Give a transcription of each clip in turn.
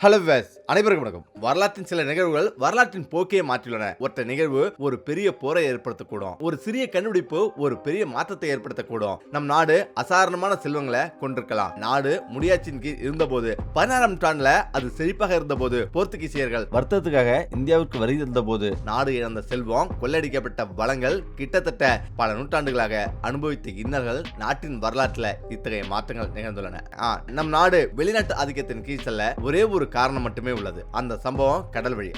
Hello viewers, அனைவருக்கும் வணக்கம். வரலாற்றின் சில நிகழ்வுகள் வரலாற்றின் போக்கையே மாற்றியுள்ளன. ஒற்றை நிகழ்வு ஒரு பெரிய போரை ஏற்படுத்தக்கூடும். ஒரு சிறிய கண்டுபிடிப்பு ஒரு பெரிய மாற்றத்தை ஏற்படுத்தக்கூடும். நம் நாடு அசாதாரணமான செல்வங்களை கொண்டிருக்கலாம். நாடு முடியாட்சியின் கீழ் இருந்தபோது 16ஆம் நூற்றாண்டுல அது செழிப்பாக இருந்தபோது போர்த்துகீசியர்கள் வர்த்தகத்துக்காக இந்தியாவிற்கு வருகை இருந்தபோது நாடு இழந்த செல்வம், கொள்ளையடிக்கப்பட்ட வளங்கள் கிட்டத்தட்ட பல நூற்றாண்டுகளாக அனுபவித்த இன்னல்கள் நாட்டின் வரலாற்றுல இத்தகைய மாற்றங்கள் நிகழ்ந்துள்ளன. நம் நாடு வெளிநாட்டு ஆதிக்கத்தின் கீழ் செல்ல ஒரே ஒரு காரணம் மட்டுமே உள்ளது. அந்த சம்பவம் கடல் வழி.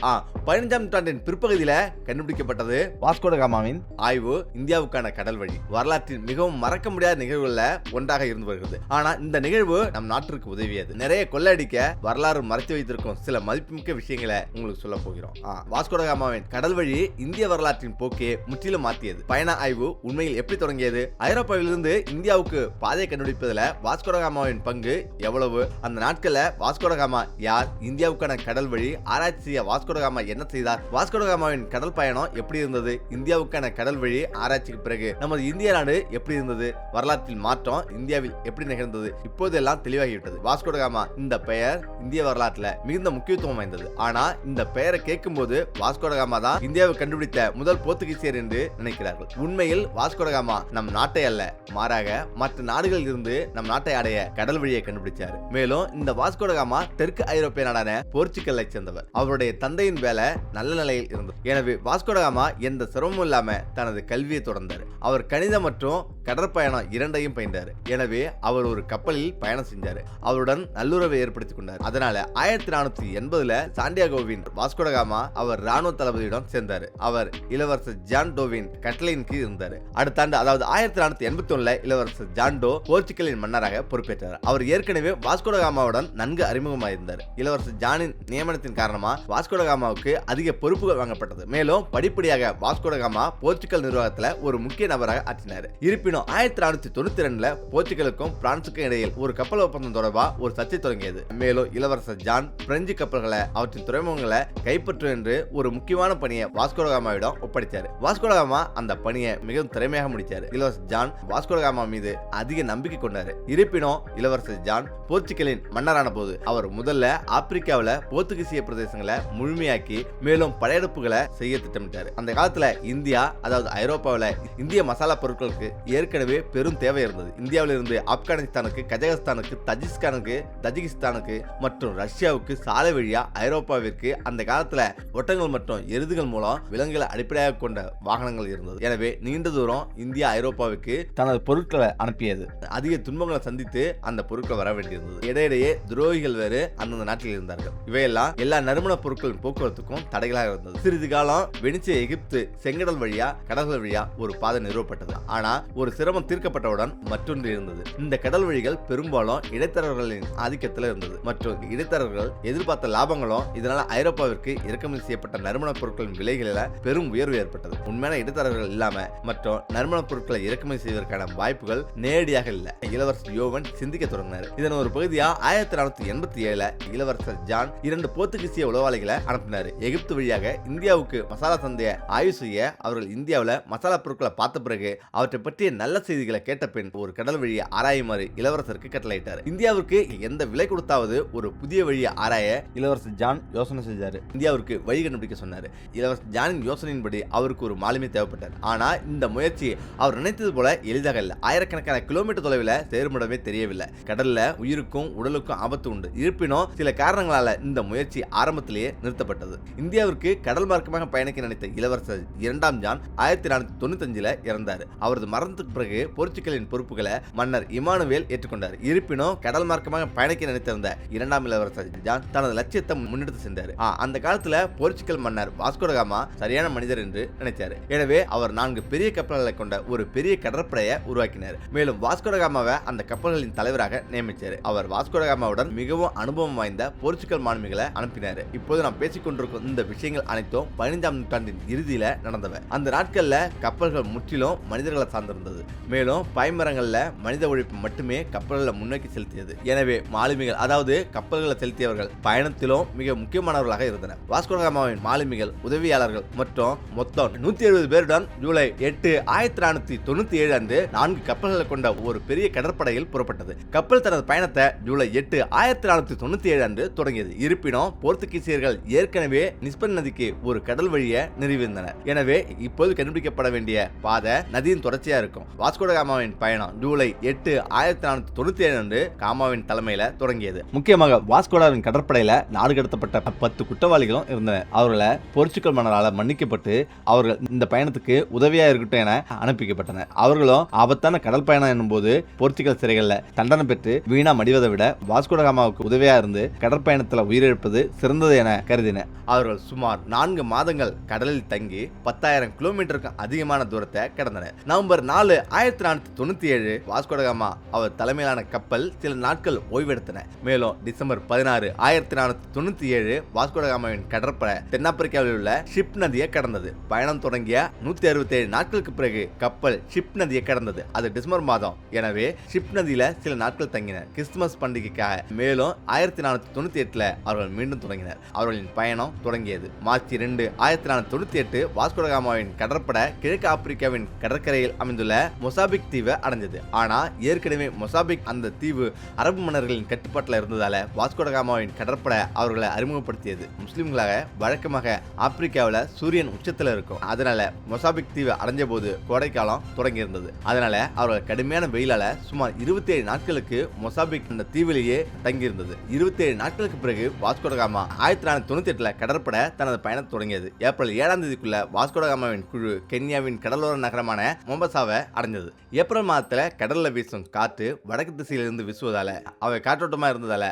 15ஆம் நூற்றாண்டின் பிற்பகுதியில கண்டுபிடிக்கப்பட்டது வாஸ்கோ ட காமாவின் ஆய்வு இந்தியாவுக்கான கடல் வழி. வரலாற்றின் மிகவும் மறக்க முடியாத நிகழ்வுகள்ல ஒன்றாக இருந்து வருகிறது. ஆனா இந்த நிகழ்வு நம் நாட்டிற்கு உதவியது. நிறைய கொள்ளையடிக்க வரலாறு மறைத்து வைத்திருக்கும் சில மதிப்புமிக்க விஷயங்களை உங்களுக்கு சொல்ல போகிறோம். வாஸ்கோ ட காமாவின் கடல் வழி இந்திய வரலாற்றின் போக்கே முற்றிலும் மாற்றியது. பயண ஆய்வு உண்மையில் எப்படி தொடங்கியது? ஐரோப்பாவிலிருந்து இந்தியாவுக்கு பாதை கண்டுபிடிப்பதில் வாஸ்கோ ட காமாவின் பங்கு எவ்வளவு? அந்த நாட்கள்ல வாஸ்கோ ட காமா யார்? இந்தியாவுக்கான கடல் வழி ஆராய்ச்சி செய்ய வாஸ்கோ ட காமா என்ன செய்தார்? வாஸ்கோ ட காமாவின் கடல் பயணம் எப்படி இருந்தது? இந்தியாவுக்கான கடல் வழி ஆராய்ச்சிக்கு பிறகு நமது இந்திய நாடு எப்படி இருந்தது? வரலாற்றில் மாற்றம் இந்தியாவில் எப்படி நிகழ்ந்தது? இப்போதெல்லாம் தெளிவாகிவிட்டது. வாஸ்கோ ட காமா இந்த பெயர் இந்திய வரலாற்றுல மிகுந்த முக்கியத்துவம் வாய்ந்தது. ஆனா இந்த பெயரை கேட்கும் போது வாஸ்கோ ட காமா தான் இந்தியாவை கண்டுபிடித்த முதல் போர்த்துகீசியர் என்று நினைக்கிறார்கள். உண்மையில் வாஸ்கோ ட காமா நம் நாட்டை அல்ல, மாறாக மற்ற நாடுகளில் இருந்து நம் நாட்டை அடைய கடல் வழியை கண்டுபிடிச்சார். மேலும் இந்த வாஸ்கோ ட காமா தெற்கு ஐரோப்பிய நாடான போர்ச்சுகலை சேர்ந்தவர். அவருடைய தந்தையின் வேலை நல்ல நிலையில் இருந்தது. எனவே வாஸ்கோ ட காமா எந்த சிரமமும் இல்லாம தனது கல்வியை தொடர்ந்தார். அவர் கணிதம் மற்றும் கடற்பயணம் இரண்டையும் பயின்றார். எனவே அவர் ஒரு கப்பலில் பயணம் செஞ்சார். அவருடன் நல்லுறவை ஏற்படுத்திக் கொண்டார். அதனால 1480ல சாண்டியாகோவின் வாஸ்கோ ட காமா அவர் ராணுவ தளபதியுடன் சேர்ந்தார். அவர் இளவரசர் ஜான் டோவின் கட்டளையின் கீழ் இருந்தார். அடுத்த ஆண்டு, அதாவது 1481ல இளவரசர் ஜான் டோ போர்ச்சுகலின் மன்னராக பொறுப்பேற்றார். அவர் ஏற்கனவே வாஸ்கோ ட காமாவுடன் நன்கு அறிமுகமாயிருந்தார். இளவரசர் ஜானின் நியமனத்தின் காரணமா வாஸ்கோ ட காமாவுக்கு அதிக பொறுப்புகள் வழங்கப்பட்டது. மேலும் படிப்படியாக வாஸ்கோ ட காமா போர்ச்சுகல் நிர்வாகத்தில் ஒரு முக்கிய நபராக ஆற்றினார். இருப்பினும் 1492ல போர்ச்சுகலுக்கும் பிரான்சுக்கும் இடையில் ஒரு கப்பல் ஒப்பந்தம் தொடர்பா ஒரு சர்ச்சை தொடங்கியது. மேலும் இளவரசர் ஜான் பிரெஞ்சு கப்பல்களை அவற்றின் துறைமுகங்களை கைப்பற்றும் என்று ஒரு முக்கியமான பணியை வாஸ்கோ ட காமாவிடம் ஒப்படைத்தார். வாஸ்கோ ட காமா அந்த பணியை மிகவும் திறமையாக முடித்தார். இளவரசர் ஜான் வாஸ்கோ ட காமா மீது அதிக நம்பிக்கை கொண்டார். இருப்பினும் இளவரசர் ஜான் போர்ச்சுகலின் மன்னரான போது அவர் முதல்ல ஆப்பிரிக்காவில் போர்த்துகீசிய பிரதேசங்களை முழுமையாக்கி மேலும் படையெடுப்புகளை செய்ய திட்டமிட்டார். அந்த காலத்துல இந்தியா, அதாவது ஐரோப்பாவில் இந்திய மசாலா பொருட்களுக்கு ஏற்கனவே பெரும் தேவை இருந்தது. இந்தியாவில் இருந்து ஆப்கானிஸ்தானுக்கு, கஜகஸ்தானுக்கு, தஜிகிஸ்தானுக்கு மற்றும் ரஷ்யாவுக்கு சாலை வழியா ஐரோப்பாவிற்கு அந்த காலத்துல ஒட்டங்கள் மற்றும் எருதுகள் மூலம் விலங்குகளை அடிப்படையாக கொண்ட வாகனங்கள் இருந்தது. எனவே நீண்ட தூரம் இந்தியா ஐரோப்பாவுக்கு தனது பொருட்களை அனுப்பியது. அதிக துன்பங்களை சந்தித்து அந்த பொருட்கள் வர வேண்டியிருந்தது. இடையிடையே துரோகிகள் வேறு அந்தந்த நாட்டில் இருந்தார்கள். இவையெல்லாம் எல்லா நறுமண பொருட்களின் போக்குவரத்துக்கும் தடைகளாக இருந்தது. சிறிது காலம் வெனிசிய எகிப்து செங்கடல் வழியா, கடல்கள் வழியா ஒரு பாதை நிறுவப்பட்டது. ஆனா ஒரு சிரமம் தீர்க்கப்பட்டவுடன் மற்றொன்று இருந்தது. இந்த கடல் வழிகள் பெரும்பாலும் இடைத்தரகர்களின் ஆதிக்கத்தில் இருந்தது மற்றும் இடைத்தரகர்கள் எதிர்பார்த்த லாபங்களும் இதனால ஐரோப்பாவிற்கு இறக்குமதி செய்யப்பட்ட நறுமண பொருட்களின் விலைகளில் பெரும் உயர்வு ஏற்பட்டது. உண்மையான இடைத்தரகர்கள் இல்லாம மற்றும் நறுமண பொருட்களை இறக்குமதி செய்வதற்கான வாய்ப்புகள் நேரடியாக இல்ல. இளவரசர் யோவன் சிந்திக்க தொடங்கினார். இதன் ஒரு பகுதியா 1487ல இளவரசர் ஜான் 2 போர்த்துகீசிய உளவாளிகளை அனுப்பினார். எகிப்து வழியாக இந்தியாவுக்கு மசாலா சந்தையை ஆய்வு செய்ய. அவர்கள் இந்தியாவில் மசாலா பொருட்களை பார்த்த பிறகு அவற்றை பற்றிய நல்ல செய்திகளை கேட்ட பின் ஒரு கடல் வழியை ஆராயுமாறு இளவரசருக்கு கட்டளையிட்டார். இந்தியாவிற்கு எந்த விலை கொடுத்தாவது ஒரு புதிய வழியை ஆராய இளவரசர் ஜான் யோசனை செஞ்சார். இந்தியாவிற்கு வழி கண்டுபிடிக்க சொன்னார். இளவரசர் ஜானின் யோசனையின்படி அவருக்கு ஒரு மாலுமி தேவைப்பட்டார். ஆனா இந்த முயற்சி அவர் நினைத்தது போல எளிதாக இல்லை. ஆயிரக்கணக்கான கிலோமீட்டர் தொலைவில் சேருமிடமே தெரியவில்லை. கடல்ல உயிருக்கும் உடலுக்கும் ஆபத்து உண்டு. இருப்பினும் சில காரணங்களால இந்த முயற்சி ஆரம்பத்திலேயே நிறுத்தப்பட்டது. இந்தியாவிற்கு கடல் மார்க்கமாக பயணிக்க நினைத்த இளவரசர் 2ஆம் ஜான் 1495ல இறந்தார். அவரது மரணத்துக்கு பிறகு போர்ச்சுகலின் பொறுப்புகளை மன்னர் இமானுவேல் ஏற்றுக்கொண்டார். இருப்பினும் கடல் மார்க்கமாக பயணிக்க நினைத்திருந்த 2ஆம் இளவரசர் ஜான் தனது லட்சியத்தை முன்னெடுத்து சென்றார். அந்த காலத்துல போர்ச்சுகல் மன்னர் வாஸ்கோ ட காமா சரியான மனிதர் என்று நினைச்சார். எனவே அவர் 4 பெரிய கப்பல்களை கொண்ட ஒரு பெரிய கடற்படையை உருவாக்கினார். மேலும் வாஸ்கோ ட காமாவை அந்த கப்பல்களின் தலைவராக நியமித்தார். அவர் வாஸ்கோ ட காமாவுடன் மிகவும் அனுபவம் வாய்ந்த போர்ச்சுகல் மாலுமிகளை அனுப்பினார். இப்போது நாம் பேசிக் கொண்டிருக்கும் இந்த விஷயங்கள் அனைத்தும் 15ஆம் நூற்றாண்டின் இறுதியில நடந்தவை. அந்த நாட்கள்ல கப்பல்கள் முற்றிலும் மனிதர்களை சார்ந்திருந்தது. மேலும் பாய்மரங்கள்ல மனித உழைப்பு மட்டுமே கப்பல்களை முன்னோக்கி செலுத்தியது. எனவே மாலுமிகள், அதாவது கப்பல்களை செலுத்தியவர்கள் பயணத்திலும் மிக முக்கியமானவர்களாக இருந்தனர். வாஸ்கோ ட காமாவின் மாலுமிகள், உதவியாளர்கள் மற்றும் மொத்தம் 170 பேருடன் ஜூலை 8, 1497 அன்று 4 கப்பல்களை கொண்ட ஒரு பெரிய கடற்படையில் புறப்பட்டது. கப்பல் தனது பயணத்தை ஜூலை 8, 1497 அன்று தொடங்கியது. இருப்பினும் போர்த்துகீசியர்கள் ஏற்கனவே நிஸ்பன் நதிக்கு ஒரு கடல் வழியை நிறுவியிருந்தனர். எனவே இப்போது கண்டுபிடிக்கப்பட வேண்டிய பாதை நதியின் தொடர்ச்சியா இருக்கும். வாஸ்கோ ட காமாவின் பயணம் ஜூலை 8, 1497 அன்று காமாவின் தலைமையில தொடங்கியது. முக்கியமாக வாஸ்கோடாவின் கடற்படையில நாடு கடத்தப்பட்ட 10 குற்றவாளிகளும் இருந்தனர். அவர்களை போர்ச்சுகல் மன்னரால் மன்னிக்கப்பட்டு அவர்கள் இந்த பயணத்துக்கு உதவியா இருக்கட்டும் என அனுப்பிக்கப்பட்டனர். அவர்களும் ஆபத்தான கடல் பயணம் என்னும் போது போர்ச்சுகல் சிறைகள்ல தண்டனை பெற்று வீணா மடிவதை விட வாஸ்கோ ட காமாவுக்கு உதவியா இருந்து கடற்பயணத்தில் உயிரிழப்பது சிறந்தது என கருதினர். அவர்கள் சுமார் 4 மாதங்கள் கடலில் தங்கி 10,000 கிலோமீட்டருக்கு அதிகமான தூரத்தை கடந்தனர். நவம்பர் 4, 1497 வாஸ்கோ ட காமா அவர் தலைமையிலான கப்பல் சில நாட்கள் ஓய்வெடுத்தன. மேலும் டிசம்பர் 16, 1497 வாஸ்கோ ட காமாவின் கடற்படை தென்னாப்பிரிக்காவில் உள்ள ஷிப் நதியை கடந்தது. பயணம் தொடங்கிய 167 நாட்களுக்கு பிறகு கப்பல் ஷிப் நதியை கடந்தது. அது டிசம்பர் மாதம். எனவே ஷிப் நதியில சில நாட்கள் தங்கினர் கிறிஸ்துமஸ் பண்டிகைக்காக. மேலும் 1498 அவர்கள் மீண்டும் தொடங்கினர். அவர்களின் பயணம் தொடங்கியது. மார்ச் 2, 1498 வாஸ்கோ ட காமாவின் கடற்படை கிழக்கு ஆப்பிரிக்காவின் கடற்கரையில் அமைந்துள்ள மொசாம்பிக் தீவை அடைந்தது. ஆனா ஏற்கனவே மொசாம்பிக் அந்த தீவு அரபு மன்னர்களின் கட்டுப்பாட்டில் இருந்ததால வாஸ்கோ ட காமாவின் கடற்படை அவர்களை அறிமுகப்படுத்தியது. முஸ்லிம்களாக வழக்கமாக ஆப்பிரிக்காவில் சூரியன் உச்சத்தில் இருக்கும். அதனால மொசாம்பிக் தீவை அடைஞ்ச போது கோடைக்காலம் தொடங்கி இருந்தது. அதனால அவர்கள் கடுமையான வெயிலால சுமார் 27 நாட்களுக்கு மொசாம்பிக் அந்த தீவிலேயே தங்கியிருந்தது. 27 நாட்களுக்கு பிறகு வாஸ்கோ ட காமா 1498 கடற்படை தனது பயணத்தை தொடங்கியது. ஏப்ரல் 7ஆம் தேதிக்குள்ள வாஸ்கோ ட காமாவின் குழு கென்யாவின் கடலோர நகரமான மொம்பசாவை அடைந்தது. ஏப்ரல் மாதத்துல கடல்ல வீசும் காற்று வடக்கு திசையிலிருந்து வீசுவதால அவை காற்றோட்டமா இருந்ததால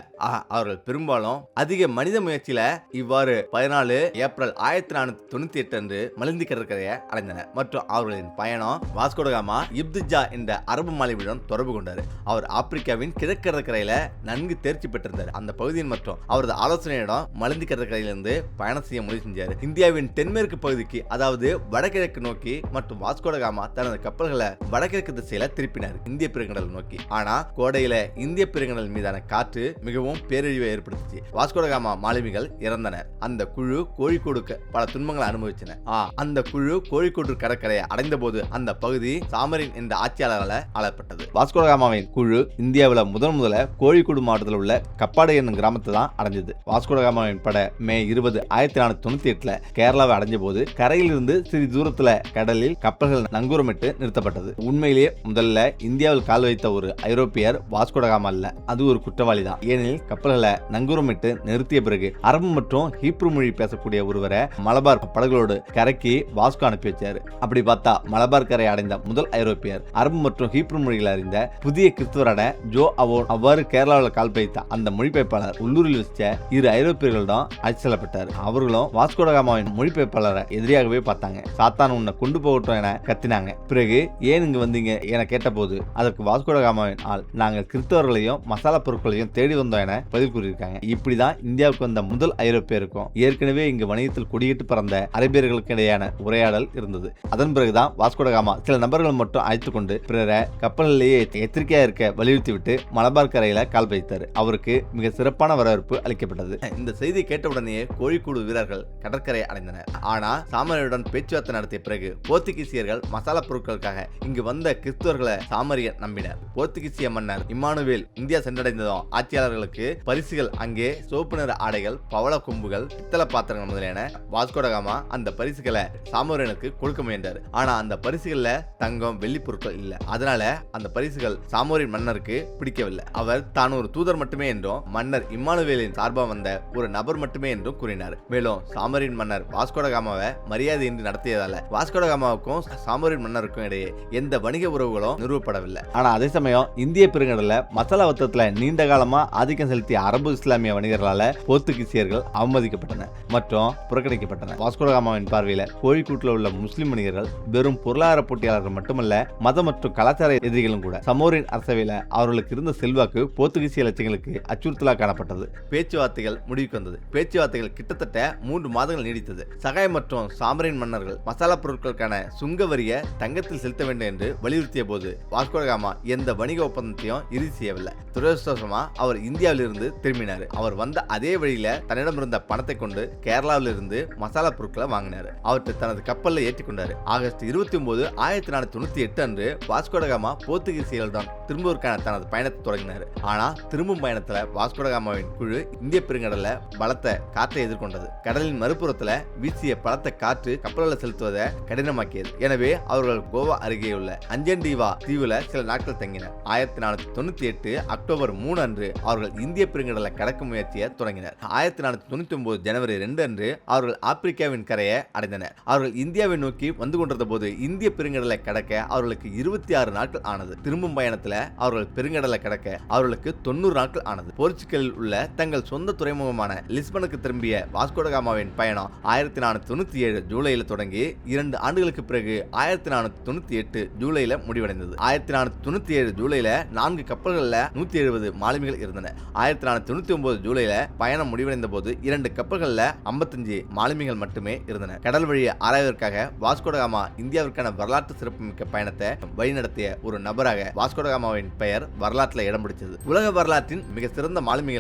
அவர்கள் பெரும்பாலும் அதிக மனித முயற்சியில இவ்வாறு 14 ஏப்ரல் 1498 அன்று மலிந்தி கடற்கரையை அடைந்தனர். மற்றும் அவர்களின் பயணம் வாஸ்கோ ட காமா இப்திஜா என்ற அரபு மாலுமியுடன் தொடர்பு கொண்டார். அவர் ஆப்பிரிக்காவின் கிழக்கு கடற்கரையில நன்கு தேர்ச்சி பெற்றிருந்தார். அந்த பகுதியின் மற்றும் அவரது ஆலோசனையிடம் மலிந்தி கடற்கரையிலிருந்து பயணம் செய்ய முடிவு செஞ்சார். இந்தியாவின் தென்மேற்கு பகுதிக்கு, அதாவது வடகிழக்கு நோக்கி, மற்றும் வாஸ்கோ ட காமா தனது கப்பல்களை வடகிழக்கு திசையில திருப்பினார், இந்திய பெருங்கடல் நோக்கி. ஆனா கோடையில இந்திய பெருங்கடல் மீதான காற்று மிகவும் பேரழிவை ஏற்படுத்திச்சு. வாஸ்கோ ட காமா மாலுமிகள் இறந்தனர். அந்த குழு கோழிக்கோடுக்கு பல துன்பங்களை அனுபவிச்சன. அந்த குழு கோழிக்கோடு கடற்கரையை அடைந்த போது அந்த பகுதி சாமரின் என்ற ஆட்சியாளரால் ஆளப்பட்டது. வாஸ்கோ ட காமாவின் குழு இந்தியாவில் முதல்ல கோழிக்கோடு மாவட்டத்தில் உள்ள கப்பாடு என்னும் கிராமத்தை தான் அடைஞ்சது. வாஸ்கோ ட காமாவின் படை மே 20, 1498 கேரளாவை அடைஞ்ச போது கரையில் இருந்து சிறிது தூரத்துல கடலில் கப்பல்கள் நங்கூரமிட்டு நிறுத்தப்பட்டது. உண்மையிலேயே முதல்ல இந்தியாவில் கால் வைத்த ஒரு ஐரோப்பியர் வாஸ்கோ ட காமா அல்ல, அது ஒரு குற்றவாளி தான். ஏனெனில் கப்பல்களை நங்கூரமிட்டு நிறுத்திய பிறகு அரபு மற்றும் ஹீப்ரு மொழி பேசக்கூடிய ஒருவரை மலபார் படகளோடு கரைக்கு வாஸ்கோ அனுப்பி வச்சாரு. அப்படி பார்த்தா மலபார் கரை அடைந்த முதல் ஐரோப்பியர் அரபு மற்றும் ஹீப்ரு மொழிகளை அறிந்த புதிய கிறிஸ்துவரான ஜோ அவோன். அவ்வாறு கேரளாவில் கால் வைத்த அந்த மொழிபெயர்ப்பாளர் உள்ளூரில் வச்ச 2 ஐரோப்பியர்களிடம் அழைத்து செல்லப்பட்டார். அவர்களும் வாஸ்கோ ட காமாவின் மொழிபெயர்ப்பாளரை எதிரியாகவே பார்த்தாங்க. சாத்தான் உன்னை கொண்டு போகட்டும் என கத்தினாங்க. பிறகு ஏன் இங்கு வந்தீங்க என கேட்டபோது அதற்கு வாஸ்கோ ட காமாவின் ஆள், நாங்கள் கிறிஸ்தவர்களையும் மசாலா பொருட்களையும் தேடி வந்தோம் என பதில் கூறியிருக்காங்க. இப்படிதான் இந்தியாவுக்கு வந்த முதல் ஐரோப்பியருக்கும் ஏற்கனவே இங்கு வணிகத்தில் குடியிட்டு பறந்த அரேபியர்களுக்கு இடையான உரையாடல் இருந்தது. அதன் பிறகுதான் வாஸ்கோ ட காமா சில நபர்கள் மட்டும் அழைத்துக் கொண்டு பிறரை கப்பலிலேயே எச்சரிக்கையா இருக்க வலியுறுத்தி விட்டு மலபார் கரையில கால் வைத்தார். அவருக்கு மிக சிறப்பான வரவேற்பு அளிக்கப்பட்டது. இந்த செய்தி கேட்டவுடனே கோழிக்கோடு வீரர்கள் கடற்கரை அடைந்தனர். ஆனா சாமரியனுடன் பேச்சுவார்த்தை நடத்திய பிறகு போர்த்துகீசியர்கள் மசாலா பொருட்களுக்காக இங்கு வந்த கிறிஸ்துவர்களை சாமரியர் நம்பினர். போர்த்துகீசிய மன்னர் இம்மானுவேல் இந்தியா சென்றடைந்ததும் ஆட்சியாளர்களுக்கு பரிசுகள், அங்கே சோப்பு நிற ஆடைகள், பவள கொம்புகள், பித்தளை பாத்திரங்கள் முதலியன வாஸ்கோ ட காமா அந்த பரிசுகளை சாமரியனுக்கு கொடுக்க முயன்றார். ஆனா அந்த பரிசுகள்ல தங்கம், வெள்ளி பொருட்கள் இல்ல. அதனால அந்த பரிசுகள் சாமோரின் மன்னருக்கு பிடிக்கவில்லை. அவர் தான் ஒரு தூதர் மட்டுமே என்றும் மன்னர் இம்மானுவேலின் சார்பா வந்த ஒரு நபர் மட்டுமே என்றும் கூறினார். மேலும் சாமரின் மன்னர் வாஸ்கோ ட காமாவை மரியாதையின்றி நடத்தியதால வாஸ்கோ ட காமாவுக்கும் சாமரின் மன்னருக்கும் இடையே எந்த வணிக உறவுகளும் நிறுவப்படவில்லை. ஆனா அதே சமயம் இந்திய பெருங்கடல்ல மசாலா வர்த்தகத்துல நீண்ட காலமா ஆதிக்கம் செலுத்திய அரபு இஸ்லாமிய வணிகர்களால போர்த்துகீசியர்கள் அவமதிக்கப்பட்டனர் மற்றும் புறக்கணிக்கப்பட்டனர். வாஸ்கோ ட காமாவின் பார்வையில கோழிக்கூட்டில் உள்ள முஸ்லிம் வணிகர்கள் வெறும் பொருளாதார போட்டியாளர்கள் மட்டுமல்ல, மத மற்றும் கலாச்சார எதிரிகளும் கூட. சமோரின் அரசவையில அவர்களுக்கு இருந்த செல்வாக்கு போர்த்துகீசிய லட்சங்களுக்கு அச்சுறுத்தலாக காணப்பட்டது. பேச்சுவார்த்தைகள் முடிவுக்கு வந்தது. பேச்சுவார்த்தைகள் கிட்டத்தட்ட 3 மாதங்கள் நீடித்தது. சகாய் மற்றும் சாமரின் மன்னர்கள் மசாலா பொருட்களுக்கான சுங்க வரியை தங்கத்தில் செலுத்த வேண்டும் என்று வலியுறுத்திய போது வாஸ்கோ ட காமா எந்த வணிக ஒப்பந்தத்தையும் இறுதி செய்யவில்லை. துரதிர்ஷ்டவசமா அவர் இந்தியாவில் இருந்து திரும்பினார். அவர் வந்த அதே வழியில தன்னிடம் இருந்த பணத்தை கொண்டு கேரளாவில் இருந்து மசாலா பொருட்களை வாங்கினார். அவற்றை தனது கப்பலில் ஏற்றிக்கொண்டார். ஆகஸ்ட் 29, 1498 அன்று வாஸ்கோ ட காமா போர்த்துகீசியர்களிடம் திரும்புவதற்கான தனது பயணத்தை தொடங்கினார். ஆனா திரும்பும் பயணத்துல வாஸ்கோ ட காமா காமாவின் குழு இந்திய பெருங்கடல்ல பலத்த காற்றை எதிர்கொண்டது. கடலின் மறுபுறத்துல வீசிய பலத்த காற்று கப்பல்களை செலுத்துவதை கடினமாக்கியது. எனவே அவர்கள் கோவா அருகே உள்ள அஞ்சன்டீவா தீவுல சில நாட்கள் தங்கினர். 1498 அக்டோபர் 3 அன்று அவர்கள் இந்திய பெருங்கடலை கடக்க முயற்சியை தொடங்கினர். 1499 ஜனவரி 2 அன்று அவர்கள் ஆப்பிரிக்காவின் கரையை அடைந்தனர். அவர்கள் இந்தியாவை நோக்கி வந்து கொண்டிருந்த போது இந்திய பெருங்கடலை கடக்க அவர்களுக்கு 26 நாட்கள் ஆனது. திரும்பும் பயணத்துல அவர்கள் பெருங்கடலை கடக்க அவர்களுக்கு 90 நாட்கள் ஆனது. போர்ச்சுகலில் உள்ள தங்கள் சொந்த துறைமுகமான லிஸ்பனுக்கு திரும்பிய வாஸ்கோடகாமாவின் பயணம் 1497 ஜூலையில் தொடங்கி 2 ஆண்டுகளுக்கு பிறகு 1498 ஜூலையில முடிவடைந்தது. 1497 ஜூலையில 4 கப்பல்கள்ல 170 மாலுமிகள் இருந்தன. 1499 ஜூலையில பயணம் முடிவடைந்த போது 2 கப்பல்கள்ல 55 மாலுமிகள் மட்டுமே இருந்தன. கடல் வழியை ஆராய்வதற்காக வாஸ்கோடகாமா இந்தியாவிற்கான வரலாற்று சிறப்புமிக்க பயணத்தை வழிநடத்திய ஒரு நபராக வாஸ்கோடகாமாவின் பெயர் வரலாற்றில் இடம் பிடித்தது. உலக வரலாற்றின் மிக சிறந்த மாலுமிகளில்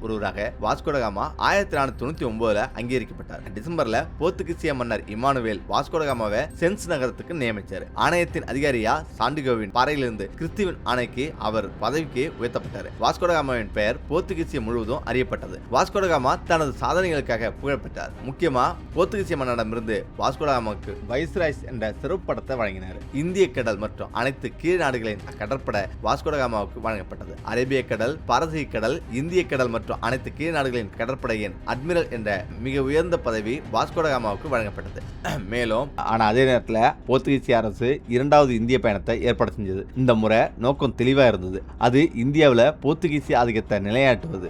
ஒருவராக வாஸ்கோடகாமா 1499 அங்கீகரிக்கப்பட்டார். டிசம்பர்ல போர்த்துகீசிய மன்னர் இமானுவேல் வாஸ்கோடகாமாவை சென்ஸ் நகரத்துக்கு நியமித்தார். ஆணையத்தின் அதிகாரியா சாண்டிகோவின் பாறையிலிருந்து கிறிஸ்துவின் ஆணைக்கு அவர் பதவிக்கு உயர்த்தப்பட்டார். வாஸ்கோடகாமாவின் பெயர் போர்த்துகீசிய முழுவதும் அறியப்பட்டது. வாஸ்கோடகாமா தனது சாதனைகளுக்காக புகழப்பட்டார். முக்கியமா போர்த்துகீசிய மன்னரிடமிருந்து வாஸ்கோடகாமாவுக்கு வைஸ்ராய்ஸ் என்ற சிறப்பு பட்டத்தை வழங்கினார். இந்திய கடல் மற்றும் அனைத்து கீழ் நாடுகளின் கடற்படை வாஸ்கோடகாமாவுக்கு வழங்கப்பட்டது. அரேபிய கடல், பாரசீக கடல், இந்திய கடல் மற்றும் அனைத்து கீழ் நாடுகளின் கடற்படையின் அட்மிரல் என்ற மிக உயர்ந்த பதவி வாஸ்கோடகாமாவுக்கு வழங்கப்பட்டது. மேலும் அதே நேரத்தில் போர்த்துகீசிய அரசு 2வது இந்திய பயணத்தை ஏற்பாடு செஞ்சது. இந்த முறை நோக்கம் தெளிவா இருந்தது. அது இந்தியாவில் போர்த்துகீசிய ஆதிக்கத்தை நிலையாட்டுவது,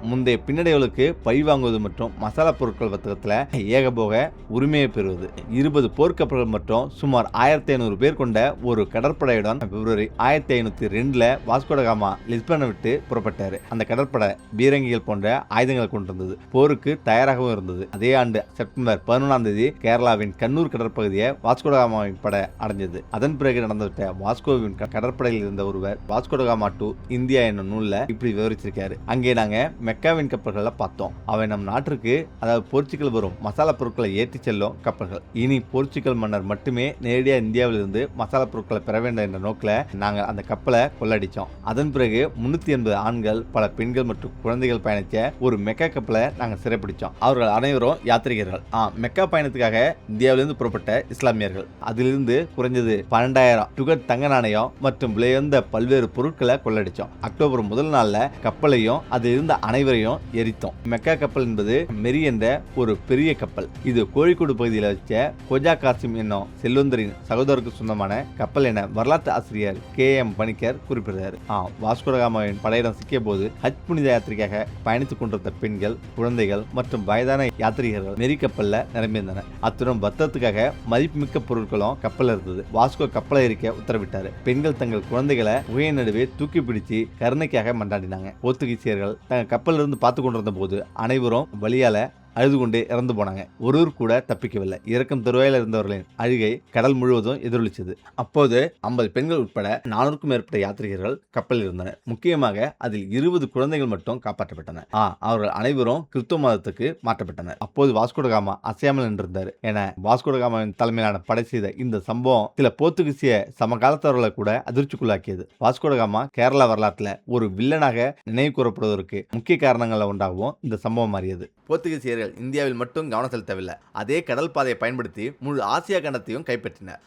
முந்தைய பின்னடைவுகளுக்கு பழிவாங்குவது மற்றும் மசாலா பொருட்கள் வர்த்தகத்தில் ஏகபோக உரிமையை பெறுவது. 20 போர்க்கப்பல்கள் மற்றும் சுமார் 1500 பேர் கொண்ட ஒரு கடற்படையுடன் பிப்ரவரி 1502 வாஸ்கோடகாமா லிஸ்பனை விட்டு புறப்பட்டார். அந்த கடற்படை பீரங்கிகள் போன்ற ஆயுதங்களை கொண்டிருந்தது. போருக்கு தயாராகவும் இருந்தது. அதே ஆண்டு செப்டம்பர் 11 கேரளாவின் கண்ணூர் கடற்பகுதியை வாஸ்கோடகாமாவின் படை அடைஞ்சது. அதன் பிறகு நடந்துவிட்ட வாஸ்கோவின் கடற்படையில் இருந்த ஒருவர் வாஸ்கோடகாமா டு இந்தியா என்னும் நூல்ல இப்படி விவரிச்சிருக்காரு. அங்கே நாங்க மெக்காவின் கப்பல்களை பார்த்தோம். அவை நம் நாட்டிற்கு, அதாவது போர்ச்சுகல் வரும் மசாலா பொருட்களை ஏற்றி செல்லும் கப்பல்கள். இனி போர்ச்சுகல் மன்னர் மட்டுமே நேரடியாக இந்தியாவில் இருந்து மசாலா பொருட்களை பெற வேண்டும் என்ற நோக்கில் நாங்கள் அந்த கப்பலை கொள்ளடிச்சோம். அதன் பிறகு 380 ஆண்கள், பல பெண்கள் மற்றும் குழந்தைகள் பயணிச்ச ஒரு மெக்கா கப்பலை நாங்கள் சிறைப்பிடிச்சோம். அவர்கள் அனைவரும் யாத்திரிகர்கள். மெக்கா பயணத்துக்காக இந்தியாவிலிருந்து புறப்பட்ட இஸ்லாமியர்கள். அதிலிருந்து குறைஞ்சது 12,000 டுகட் தங்க நாணயம் மற்றும் விலையுயர்ந்த பல்வேறு பொருட்களை கொள்ளடிச்சோம். அக்டோபர் முதல் நாள்ல கப்பலையும் அதில் இருந்த அனைவரையும் எரித்தோம். மெக்கா கப்பல் என்பது மெரி என்ற ஒரு பெரிய கப்பல். இது கோழிக்கோடு பகுதியில் வச்ச கோஜா காசிம் என்னும் செல்வந்தரின் சகோதரருக்கு சொந்தமான கப்பல் என வரலாற்று ஆசிரியர் KM பணிக்கர் குறிப்பிடுறார். வாஸ்கோடகாமாவின் படையிடம் சிக்கிய போது ஹஜ் புனித யாத்திரைக்காக பயணித்துக் கொண்டிருந்த பெண்கள், குழந்தைகள் மற்றும் வயதான யாத்திரிகர்கள் மெரி கப்பல்ல நிரம்பியிருந்தனர். அத்துடன் பத்திரத்துக்காக மதிப்புமிக்க பொருட்களும் கப்பல் இருந்தது. வாஸ்கோ கப்பலை எரிக்க உத்தரவிட்டார். பெண்கள் தங்கள் குழந்தைகளை உகைய நடுவே தூக்கி பிடிச்சு கருணைக்காக மன்றாடினாங்க. போர்த்துகீசியர்கள் தங்கள் கப்பலில் இருந்து பார்த்து கொண்டிருந்த போது அனைவரும் வழியால அழுது கொண்டே இறந்து போனாங்க. ஒருவர் கூட தப்பிக்கவில்லை. இறக்கும் தருவாயில் இருந்தவர்களின் அழுகை கடல் முழுவதும் எதிரொலிச்சது. அப்போது 50 பெண்கள் உட்பட 400க்கும் மேற்பட்ட யாத்ரீகர்கள் கப்பலில் இருந்தனர். முக்கியமாக அதில் 20 குழந்தைகள் மட்டும் காப்பாற்றப்பட்டனர். அவர்கள் அனைவரும் கிறிஸ்துவ மதத்துக்கு மாற்றப்பட்டனர். அப்போது வாஸ்கோடகாமா அசையாமல் நின்றிருந்தார் என வாஸ்கோடகாமாவின் தலைமையிலான படை செய்த இந்த சம்பவம் சில போர்த்துகீசிய சமகாலத்தவர்களை கூட அதிர்ச்சிக்குள்ளாக்கியது. வாஸ்கோடகாமா கேரளா வரலாற்றில் ஒரு வில்லனாக நினைவு கூறப்படுவதற்கு முக்கிய காரணங்கள் ஒன்றாகவும் இந்த சம்பவம் மாறியது. போர்த்துகீசியர்கள் இந்தியாவில் மட்டும் கவனம் செலுத்தவில்லை. அதே கடல் பாதையை பயன்படுத்தி முழு ஆசியா கண்டத்தையும் கைப்பற்றினர்.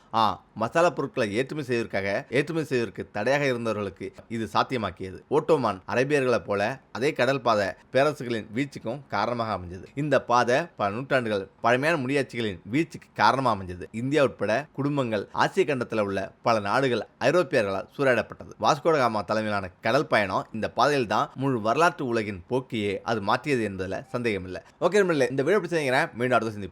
மசாலா பொருட்களை ஏற்றுமதி செய்வதற்கு தடையாக இருந்தவர்களுக்கு இது சாத்தியமாக்கியது. ஓட்டோமான் அரேபியர்களைப் போல அதே கடல் பாதை பேரரசுகளின் வீழ்ச்சிக்கும் காரணமாக அமைஞ்சது. இந்த பாதை பல நூற்றாண்டுகள் பழமையான முடியாட்சிகளின் வீழ்ச்சிக்கு காரணமாக அமைஞ்சது. இந்தியா உட்பட குடும்பங்கள் ஆசிய கண்டத்தில் உள்ள பல நாடுகள் ஐரோப்பியர்களால் சூறையாடப்பட்டது. வாஸ்கோடகாமா தலைமையிலான கடல் பயணம் இந்த பாதையில் தான் முழு வரலாற்று உலகின் போக்கியே அது மாற்றியது என்பதில் சந்தேகமில்லை. ஓகே, இந்த வீடியோ பிடிச்சிருந்தீங்கன்னா மீண்டும் அடுத்த சந்திப்போம்.